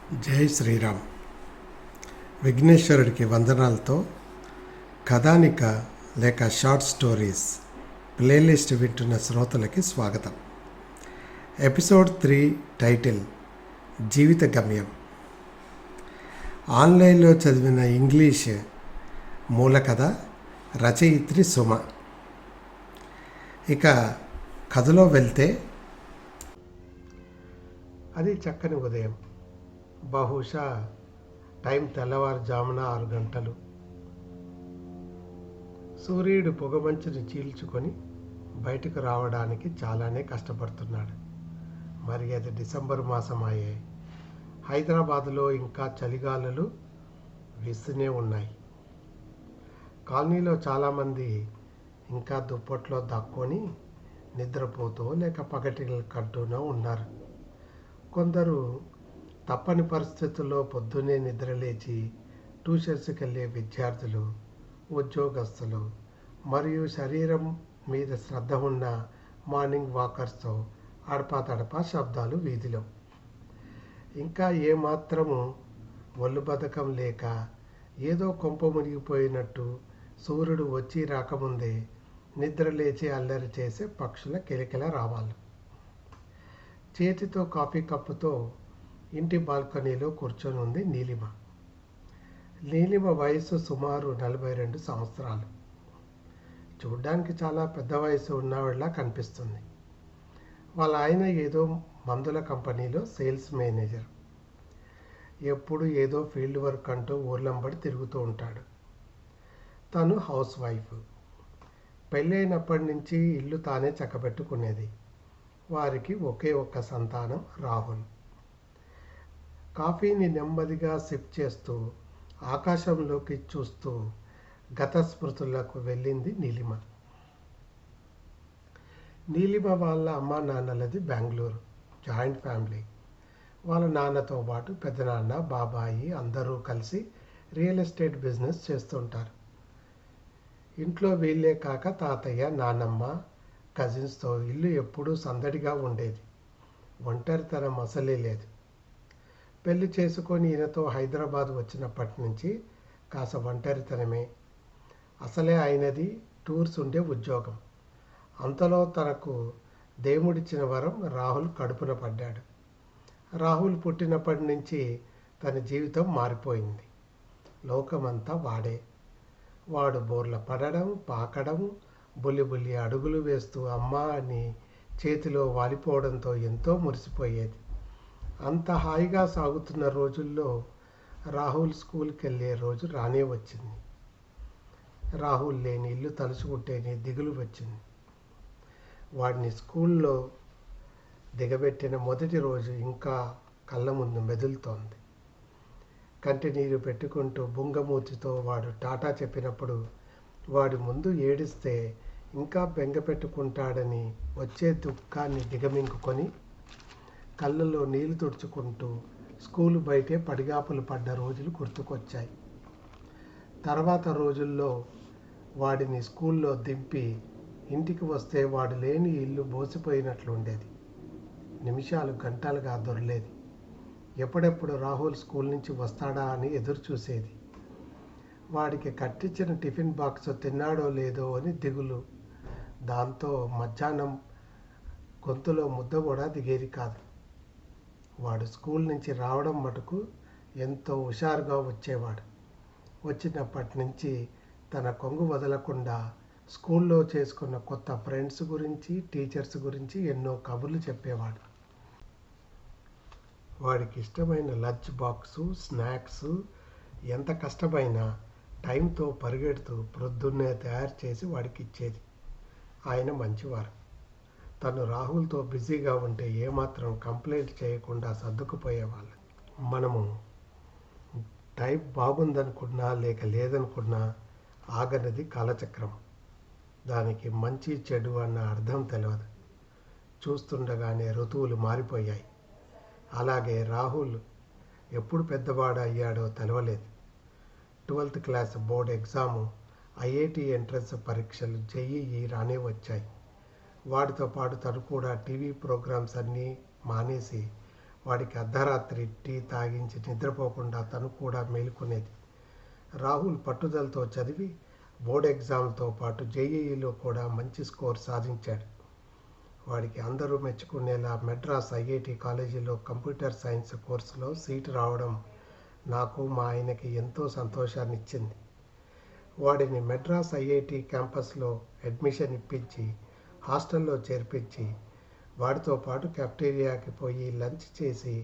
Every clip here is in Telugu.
జై శ్రీరామ్. విఘ్నేశ్వరుడికి వందనాలతో కథానిక లేక షార్ట్ స్టోరీస్ ప్లేలిస్ట్ వింటున్న శ్రోతలకి స్వాగతం. ఎపిసోడ్ 3 టైటిల్ జీవిత గమ్యం. ఆన్లైన్లో చదివిన ఇంగ్లీష్ మూల కథ, రచయిత్రి సుమ. ఇక కథలో వెళ్తే, అది చక్కని ఉదయం. బహుశా టైం తెల్లవారుజామున 6 గంటలు. సూర్యుడు పొగమంచుని చీల్చుకొని బయటకు రావడానికి చాలానే కష్టపడుతున్నాడు. మరి అది డిసెంబర్ మాసం అయ్యే. హైదరాబాదులో ఇంకా చలిగాలులు వీస్తూనే ఉన్నాయి. కాలనీలో చాలామంది ఇంకా దుప్పట్లో దాక్కొని నిద్రపోతూ లేక పగటిలు కంటూనూ ఉన్నారు. కొందరు తప్పని పరిస్థితుల్లో పొద్దున్నే నిద్రలేచి ట్యూషన్స్కి వెళ్ళే విద్యార్థులు, ఉద్యోగస్తులు మరియు శరీరం మీద శ్రద్ధ ఉన్న మార్నింగ్ వాకర్స్తో అడపాతడపా శబ్దాలు వీధిలో. ఇంకా ఏమాత్రము ఒళ్ళు బద్ధకం లేక ఏదో కొంప మునిగిపోయినట్టు సూర్యుడు వచ్చి రాకముందే నిద్రలేచి అల్లరి చేసే పక్షుల కిలకిల రావాలి. చేతితో కాఫీ కప్పుతో ఇంటి బాల్కనీలో కూర్చొని ఉంది నీలిమ. నీలిమ వయసు సుమారు 42 సంవత్సరాలు. చూడ్డానికి చాలా పెద్ద వయసు ఉన్నవాళ్ళ కనిపిస్తుంది. వాళ్ళ ఆయన ఏదో మందుల కంపెనీలో సేల్స్ మేనేజర్. ఎప్పుడు ఏదో ఫీల్డ్ వర్క్ అంటూ ఊర్లంబడి తిరుగుతూ ఉంటాడు. తను హౌస్ వైఫ్. పెళ్ళైనప్పటి నుంచి ఇల్లు తానే చక్కబెట్టుకునేది. వారికి ఒకే ఒక్క సంతానం, రాహుల్. కాఫీని నెమ్మదిగా సిప్ చేస్తూ ఆకాశంలోకి చూస్తూ గత స్మృతులకు వెళ్ళింది నీలిమ. నీలిమ వాళ్ళ అమ్మా నాన్నలది బెంగళూరు. Joint family. వాళ్ళ నాన్నతో పాటు పెద్దనాన్న, బాబాయి అందరూ కలిసి రియల్ ఎస్టేట్ బిజినెస్ చేస్తుంటారు. ఇంట్లో వీళ్ళే కాక తాతయ్య, నాన్నమ్మ, కజిన్స్తో ఇల్లు ఎప్పుడూ సందడిగా ఉండేది. ఒంటరితనం అసలే లేదు. పెళ్లి చేసుకొని ఈయనతో హైదరాబాద్ వచ్చినప్పటి నుంచి కాస్త ఒంటరితనమే. అసలే ఆయనది టూర్స్ ఉండే ఉద్యోగం. అంతలో తనకు దేవుడిచ్చిన వరం రాహుల్ కడుపున పడ్డాడు. రాహుల్ పుట్టినప్పటి నుంచి తన జీవితం మారిపోయింది. లోకమంతా వాడే. వాడు బోర్ల పడడం, పాకడం, బుల్లి అడుగులు వేస్తూ అమ్మా అని చేతిలో వాలిపోవడంతో ఎంతో మురిసిపోయేది. అంత హాయిగా సాగుతున్న రోజుల్లో రాహుల్ స్కూల్కి వెళ్ళే రోజు రానే వచ్చింది. రాహుల్ లేని ఇల్లు తలుచుకుంటేనే దిగులు వచ్చింది. వాడిని స్కూల్లో దిగబెట్టిన మొదటి రోజు ఇంకా కళ్ళ ముందు మెదులుతోంది. కంటి నీరు పెట్టుకుంటూ బుంగమూతితో వాడు టాటా చెప్పినప్పుడు వాడి ముందు ఏడిస్తే ఇంకా బెంగ పెట్టుకుంటాడని వచ్చే దుఃఖాన్ని దిగమింగుకొని కళ్ళల్లో నీళ్లు తుడుచుకుంటూ స్కూలు బయటే పడిగాపులు పడ్డ రోజులు గుర్తుకొచ్చాయి. తర్వాత రోజుల్లో వాడిని స్కూల్లో దింపి ఇంటికి వస్తే వాడు లేని ఇల్లు బోసిపోయినట్లుండేది. నిమిషాలు గంటలుగా దొరలేది. ఎప్పుడెప్పుడు రాహుల్ స్కూల్ నుంచి వస్తాడా అని ఎదురు చూసేది. వాడికి కట్టించిన టిఫిన్ బాక్స్ తిన్నాడో లేదో అని దిగులు. దాంతో మధ్యాహ్నం గొంతులో ముద్ద కూడా దిగేది కాదు. వాడు స్కూల్ నుంచి రావడం మటుకు ఎంతో హుషారుగా వచ్చేవాడు. వచ్చినప్పటి నుంచి తన కొంగు వదలకుండా స్కూల్లో చేసుకున్న కొత్త ఫ్రెండ్స్ గురించి, టీచర్స్ గురించి ఎన్నో కబుర్లు చెప్పేవాడు. వాడికి ఇష్టమైన లంచ్ బాక్సు, స్నాక్స్ ఎంత కష్టమైనా టైంతో పరిగెడుతూ ప్రొద్దున్నే తయారు చేసి వాడికి ఇచ్చేది. ఆయన మంచివారు. తను రాహుల్తో బిజీగా ఉంటే ఏమాత్రం కంప్లైంట్ చేయకుండా సర్దుకుపోయేవాళ్ళు. మనము టైం బాగుందనుకున్నా లేక లేదనుకున్నా ఆగనది కాలచక్రం. దానికి మంచి చెడు అన్న అర్థం తెలియదు. చూస్తుండగానే ఋతువులు మారిపోయాయి. అలాగే రాహుల్ ఎప్పుడు పెద్దవాడు అయ్యాడో తెలవలేదు. 12th class board exam, IIT entrance పరీక్షలు, జేఈఈ రానే వచ్చాయి. వాడితో పాటు తను కూడా టీవీ ప్రోగ్రామ్స్ అన్నీ మానేసి వాడికి అర్ధరాత్రి టీ తాగించి నిద్రపోకుండా తను కూడా మేలుకునేది. రాహుల్ పట్టుదలతో చదివి బోర్డ్ ఎగ్జామ్తో పాటు జేఈఈలో కూడా మంచి స్కోర్ సాధించాడు. వాడికి అందరూ మెచ్చుకునేలా మెడ్రాస్ ఐఐటి కాలేజీలో కంప్యూటర్ సైన్స్ కోర్సులో సీటు రావడం నాకు మా ఆయనకి ఎంతో సంతోషాన్ని ఇచ్చింది. వాడిని మెడ్రాస్ ఐఐటి క్యాంపస్లో అడ్మిషన్ ఇప్పించి హాస్టల్లో చేర్పించి వాడితో పాటు కెఫ్టేరియాకి పోయి లంచ్ చేసి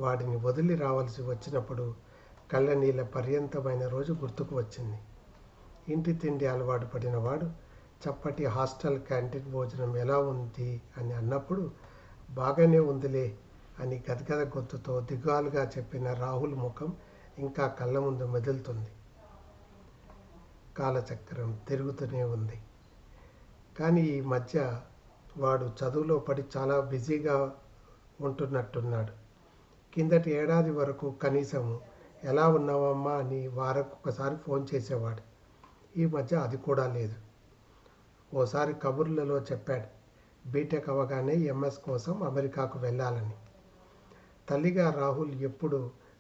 వాడిని వదిలి రావాల్సి వచ్చినప్పుడు కళ్ళనీళ్ళ పర్యంతమైన రోజు గుర్తుకు వచ్చింది. ఇంటి తిండి అలవాటు పడిన వాడు చప్పటి హాస్టల్ క్యాంటీన్ భోజనం ఎలా ఉంది అని అన్నప్పుడు బాగానే ఉందిలే అని గదగద గొంతుతో దిగాలుగా చెప్పిన రాహుల్ ముఖం ఇంకా కళ్ళ ముందు మెదులుతుంది. కాలచక్రం తిరుగుతూనే ఉంది. కానీ ఈ మధ్య వాడు చదువులో పడి చాలా బిజీగా ఉంటున్నట్టున్నాడు. కిందటి ఏడాది వరకు కనీసం ఎలా ఉన్నావమ్మా అని వారొకసారి ఫోన్ చేసేవాడు. ఈ మధ్య అది కూడా లేదు. ఓసారి కబుర్లలో చెప్పాడు బీటెక్ అవగానే ఎంఎస్ కోసం అమెరికాకు వెళ్ళాలని. తల్లిగా రాహుల్ ఎప్పుడు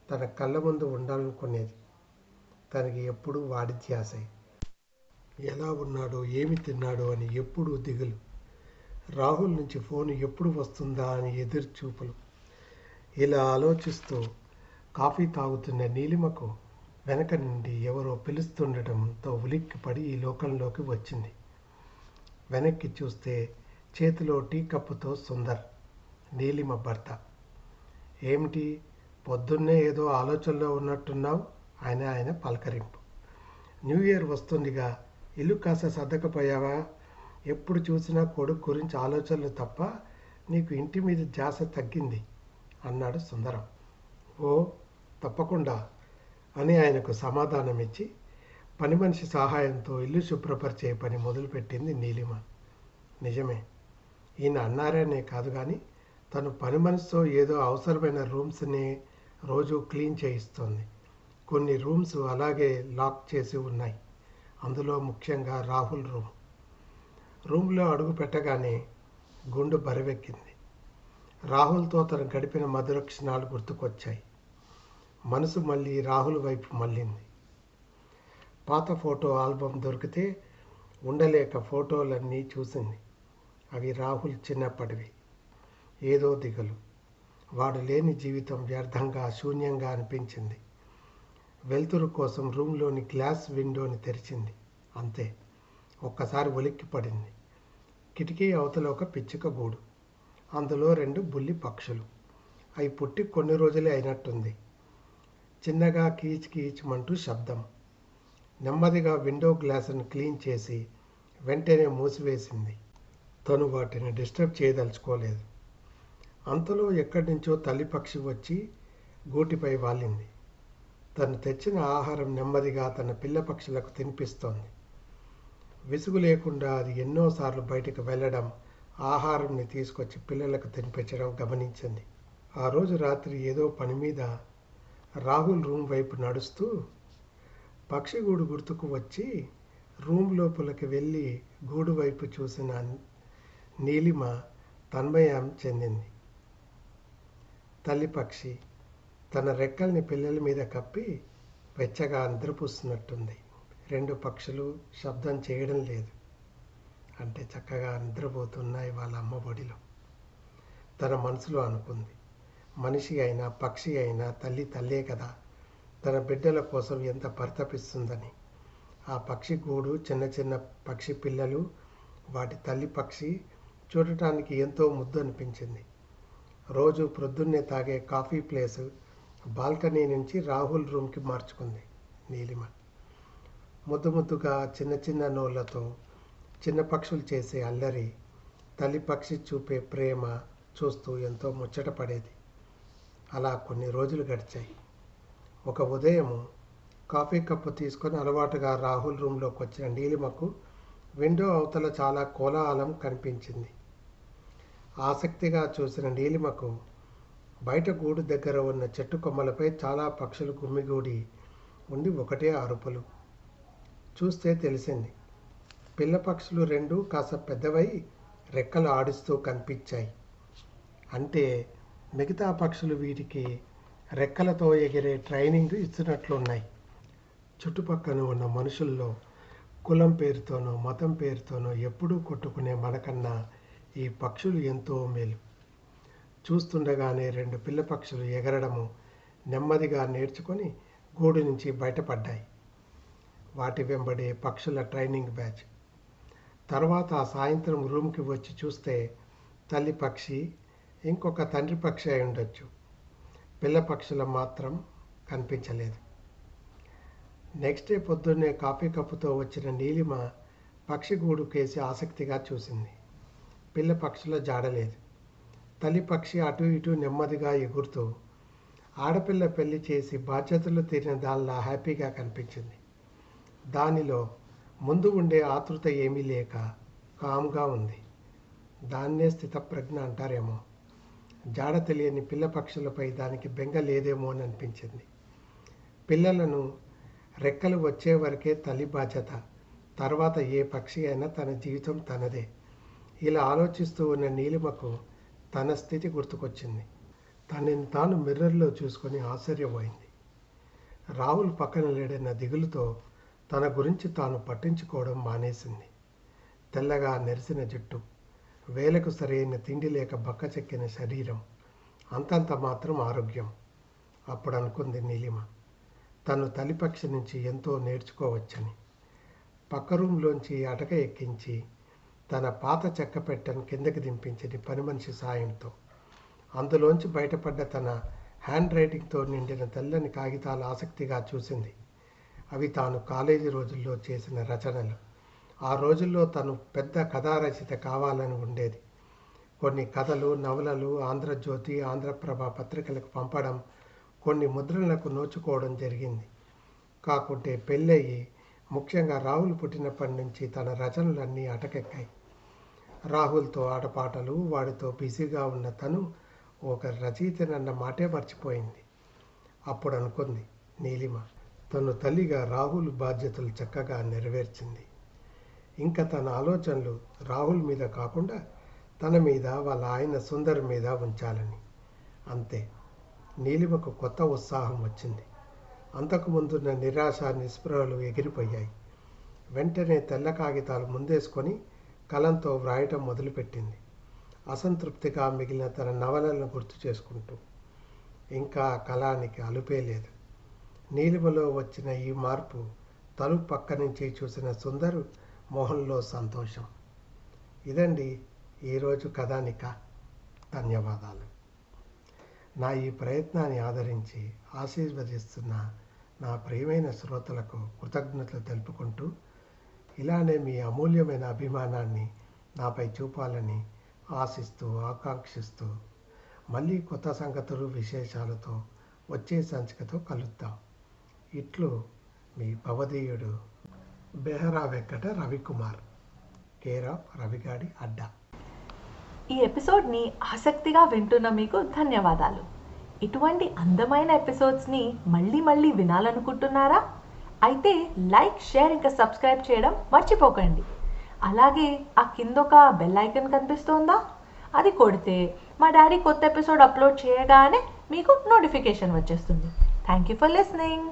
తన కళ్ళ ముందు ఉండాలనుకునేది. తనకి ఎప్పుడు వాడి ధ్యాసే. ఎలా ఉన్నాడో ఏమి తిన్నాడో అని ఎప్పుడూ దిగులు. రాహుల్ నుంచి ఫోన్ ఎప్పుడు వస్తుందా అని ఎదురు చూపులు. ఇలా ఆలోచిస్తూ కాఫీ తాగుతున్న నీలిమకు వెనక నుండి ఎవరో పిలుస్తుండటంతో ఉలిక్కిపడి ఈ లోకంలోకి వచ్చింది. వెనక్కి చూస్తే చేతిలో టీ కప్పుతో సుందర్, నీలిమ భర్త. ఏమిటి పొద్దున్నే ఏదో ఆలోచనలో ఉన్నట్టున్నావు ఆయన పలకరింపు. న్యూ ఇయర్ వస్తుందిగా, ఇల్లు కాస్త సర్దకపోయావా? ఎప్పుడు చూసినా కొడుకు గురించి ఆలోచనలు తప్ప నీకు ఇంటి మీద ధ్యాస తగ్గింది అన్నాడు సుందరం. ఓ తప్పకుండా అని ఆయనకు సమాధానం ఇచ్చి పని మనిషి సహాయంతో ఇల్లు శుభ్రపరిచే పని మొదలుపెట్టింది నీలిమ. నిజమే, ఈయన అన్నారనే కాదు కానీ తను పని మనిషితో ఏదో అవసరమైన రూమ్స్ని రోజు క్లీన్ చేయిస్తోంది. కొన్ని రూమ్స్ అలాగే లాక్ చేసి ఉన్నాయి. అందులో ముఖ్యంగా రాహుల్ రూమ్లో అడుగు పెట్టగానే గుండు బరువెక్కింది. రాహుల్తో తను గడిపిన మధుర క్షణాలు గుర్తుకొచ్చాయి. మనసు మళ్ళీ రాహుల్ వైపు మళ్ళింది. పాత ఫోటో ఆల్బమ్ దొరికితే ఉండలేక ఫోటోలన్నీ చూసింది. అవి రాహుల్ చిన్నప్పటివి. ఏదో దిగులు, వాడు లేని జీవితం వ్యర్థంగా శూన్యంగా అనిపించింది. వెలుతురు కోసం రూమ్లోని గ్లాస్ విండోని తెరిచింది. అంతే, ఒక్కసారి ఉలిక్కి పడింది. కిటికీ అవతల ఒక పిచ్చుక గూడు. అందులో 2 బుల్లి పక్షులు. అవి పుట్టి కొన్ని రోజులే అయినట్టుంది. చిన్నగా కీచ్ కీచ్మంటూ శబ్దం. నెమ్మదిగా విండో గ్లాసును క్లీన్ చేసి వెంటనే మూసివేసింది. తను వాటిని డిస్టర్బ్ చేయదలుచుకోలేదు. అంతలో ఎక్కడి నుంచో తల్లి పక్షి వచ్చి గూటిపై వాలింది. తను తెచ్చిన ఆహారం నెమ్మదిగా తన పిల్ల పక్షులకు తినిపిస్తోంది. విసుగు లేకుండా అది ఎన్నోసార్లు బయటకు వెళ్ళడం, ఆహారంని తీసుకొచ్చి పిల్లలకు తినిపించడం గమనించింది. ఆ రోజు రాత్రి ఏదో పని మీద రాహుల్ రూమ్ వైపు నడుస్తూ పక్షి గూడు గుర్తుకు వచ్చి రూమ్ లోపలికి వెళ్ళి గూడు వైపు చూసిన నీలిమ తన్మయం చెందింది. తల్లి పక్షి తన రెక్కల్ని పిల్లల మీద కప్పి వెచ్చగా నిద్రపూస్తున్నట్టుంది. 2 పక్షులు శబ్దం చేయడం లేదు. అంటే చక్కగా నిద్రపోతున్నాయి వాళ్ళ అమ్మ ఒడిలో. తన మనసులో అనుకుంది, మనిషి అయినా పక్షి అయినా తల్లి తల్లే కదా, తన బిడ్డల కోసం ఎంత పరితపిస్తుందని. ఆ పక్షి గూడు, చిన్న చిన్న పక్షి పిల్లలు, వాటి తల్లి పక్షి చూడటానికి ఎంతో ముద్దు అనిపించింది. రోజు ప్రొద్దున్నే తాగే కాఫీ ప్లేసు బాల్కనీ నుంచి రాహుల్ రూమ్కి మార్చుకుంది నీలిమ. ముద్దు ముద్దుగా చిన్న చిన్న నోళ్లతో చిన్న పక్షులు చేసే అల్లరి, తల్లి పక్షి చూపే ప్రేమ చూస్తూ ఎంతో ముచ్చట పడేది. అలా కొన్ని రోజులు గడిచాయి. ఒక ఉదయం కాఫీ కప్పు తీసుకొని అలవాటుగా రాహుల్ రూమ్లోకి వచ్చిన నీలిమకు విండో అవతల చాలా కోలాహలం కనిపించింది. ఆసక్తిగా చూసిన నీలిమకు బయట గూడు దగ్గర ఉన్న చెట్టు కొమ్మలపై చాలా పక్షులు గుమ్మిగూడి ఉండి ఒకటే అరుపులు. చూస్తే తెలిసింది, పిల్ల పక్షులు 2 కాస్త పెద్దవై రెక్కలు ఆడిస్తూ కనిపించాయి. అంటే మిగతా పక్షులు వీటికి రెక్కలతో ఎగిరే ట్రైనింగ్ ఇస్తున్నట్లున్నాయి. చుట్టుపక్కన ఉన్న మనుషుల్లో కులం పేరుతోనో మతం పేరుతోనో ఎప్పుడూ కొట్టుకునే మనకన్నా ఈ పక్షులు ఎంతో మేలు. చూస్తుండగానే 2 పిల్ల పక్షులు ఎగరడము నెమ్మదిగా నేర్చుకొని గూడు నుంచి బయటపడ్డాయి. వాటి వెంబడే పక్షుల ట్రైనింగ్ బ్యాచ్. తర్వాత ఆ సాయంత్రం రూమ్కి వచ్చి చూస్తే తల్లి పక్షి ఇంకొక తండ్రి పక్షి అయి ఉండొచ్చు. పిల్ల పక్షుల మాత్రం కనిపించలేదు. నెక్స్ట్ డే పొద్దున్నే కాఫీ కప్పుతో వచ్చిన నీలిమ పక్షి గూడు కేసి ఆసక్తిగా చూసింది. పిల్ల పక్షుల జాడలేదు. తల్లి పక్షి అటు ఇటు నెమ్మదిగా ఎగురుతూ ఆడపిల్ల పెళ్లి చేసి బాధ్యతలు తీరిన దానిలా హ్యాపీగా కనిపించింది. దానిలో ముందు ఉండే ఆతృత ఏమీ లేక కామ్గా ఉంది. దాన్నే స్థితప్రజ్ఞ అంటారేమో. జాడ తెలియని పిల్ల పక్షులపై దానికి బెంగ లేదేమో అని అనిపించింది. పిల్లలను రెక్కలు వచ్చే వరకే తల్లి బాధ్యత, తర్వాత ఏ పక్షి అయినా తన జీవితం తనదే. ఇలా ఆలోచిస్తూ ఉన్న నీలిమకు తన స్థితి గుర్తుకొచ్చింది. తనని తాను మిర్రర్లో చూసుకొని ఆశ్చర్యపోయింది. రాహుల్ పక్కన లేడన్న దిగులుతో తన గురించి తాను పట్టించుకోవడం మానేసింది. తెల్లగా నెరిసిన జుట్టు, వేలకు సరైన తిండి లేక బక్కచెక్కిన శరీరం, అంతంత మాత్రం ఆరోగ్యం. అప్పుడు అనుకుంది నీలిమ, తను తల్లిపక్షి నుంచి ఎంతో నేర్చుకోవచ్చని. పక్క రూంలోంచి అటక ఎక్కించి తన పాత చెక్క పెట్టెను కిందకి దింపించింది పని మనిషి సాయంతో. అందులోంచి బయటపడ్డ తన హ్యాండ్ రైటింగ్తో నిండిన తెల్లని కాగితాలు ఆసక్తిగా చూసింది. అవి తాను కాలేజీ రోజుల్లో చేసిన రచనలు. ఆ రోజుల్లో తను పెద్ద కథా రచయిత కావాలని ఉండేది. కొన్ని కథలు, నవలలు ఆంధ్రజ్యోతి, ఆంధ్రప్రభ పత్రికలకు పంపడం, కొన్ని ముద్రణలకు నోచుకోవడం జరిగింది. కాకుంటే పెళ్ళయి ముఖ్యంగా రాహుల్ పుట్టినప్పటి నుంచి తన రచనలన్నీ అటకెక్కాయి. రాహుల్తో ఆటపాటలు, వాడితో బిజీగా ఉన్న తను ఒక రచయితనన్న మాటే మర్చిపోయింది. అప్పుడు అనుకుంది నీలిమ, తను తల్లిగా రాహుల్ బాధ్యతలు చక్కగా నెరవేర్చింది. ఇంకా తన ఆలోచనలు రాహుల్ మీద కాకుండా తన మీద, వాళ్ళ ఆయన సుందర్ మీద ఉంచాలని. అంతే. నీలిమకు కొత్త ఉత్సాహం వచ్చింది. అంతకుముందున్న నిరాశ, నిస్పృహలు ఎగిరిపోయాయి. వెంటనే తెల్ల కాగితాలు ముందేసుకొని కలంతో వ్రాయటం మొదలుపెట్టింది. అసంతృప్తిగా మిగిలిన తన నవలలను గుర్తు చేసుకుంటూ. ఇంకా కళానికి అలుపే లేదు. నీలిమలో వచ్చిన ఈ మార్పు తలుపు పక్క నుంచి చూసిన సుందరు మొహంలో సంతోషం. ఇదండి ఈరోజు కథానిక. ధన్యవాదాలు. నా ఈ ప్రయత్నాన్ని ఆదరించి ఆశీర్వదిస్తున్న నా ప్రియమైన శ్రోతలకు కృతజ్ఞతలు తెలుపుకుంటూ, ఇలానే మీ అమూల్యమైన అభిమానాన్ని నాపై చూపాలని ఆశిస్తూ, ఆకాంక్షిస్తూ, మళ్ళీ కొత్త సంగతులు, విశేషాలతో వచ్చే సంచికతో కలుద్దాం. ఇట్లు మీ భవదీయుడు బెహరా వెంకట రవికుమార్, కేర్ ఆఫ్ రవిగాడి అడ్డా. ఈ ఎపిసోడ్ని ఆసక్తిగా వింటున్న మీకు ధన్యవాదాలు. ఇటువంటి అందమైన ఎపిసోడ్స్ని మళ్ళీ మళ్ళీ వినాలనుకుంటున్నారా? అయితే లైక్, షేర్ ఇంకా సబ్స్క్రైబ్ చేయడం మర్చిపోకండి. అలాగే ఆ కింద ఒక బెల్ ఐకాన్ కనిపిస్తోందా? అది కొడితే మా డాడీ కొత్త ఎపిసోడ్ అప్లోడ్ చేయగానే మీకు నోటిఫికేషన్ వచ్చేస్తుంది. Thank you for listening.